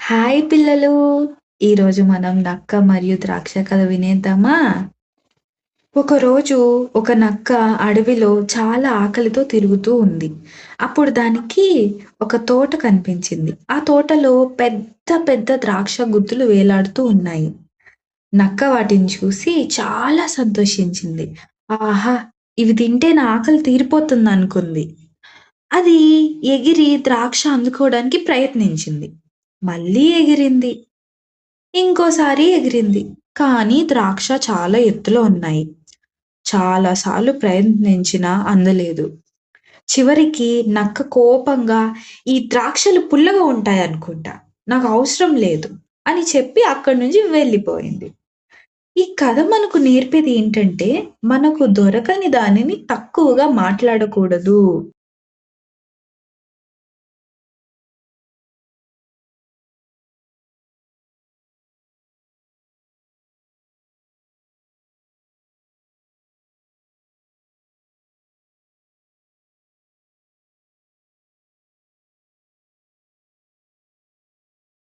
Hi పిల్లలు. ఈరోజు మనం నక్క మరియు ద్రాక్ష కథ వినేద్దామా? ఒకరోజు ఒక నక్క అడవిలో చాలా ఆకలితో తిరుగుతూ ఉంది. అప్పుడు దానికి ఒక తోట కనిపించింది. ఆ తోటలో పెద్ద పెద్ద ద్రాక్ష గుత్తులు వేలాడుతూ ఉన్నాయి. నక్క వాటిని చూసి చాలా సంతోషించింది. ఆహా! ఇవి తింటే నా ఆకలి తీరిపోతుందనుకుంది. అది ఎగిరి ద్రాక్ష అందుకోవడానికి ప్రయత్నించింది. మళ్ళీ ఎగిరింది. ఇంకోసారి ఎగిరింది. కానీ ద్రాక్ష చాలా ఎత్తులో ఉన్నాయి. చాలా సార్లు ప్రయత్నించినా అందలేదు. చివరికి నక్క కోపంగా, "ఈ ద్రాక్షలు పుల్లగా ఉంటాయనుకుంటా. నాకు అవసరం లేదు" అని చెప్పి అక్కడి నుంచి వెళ్ళిపోయింది. ఈ కథ మనకు నేర్పేది ఏంటంటే, మనకు దొరకని దానిని తక్కువగా మాట్లాడకూడదు.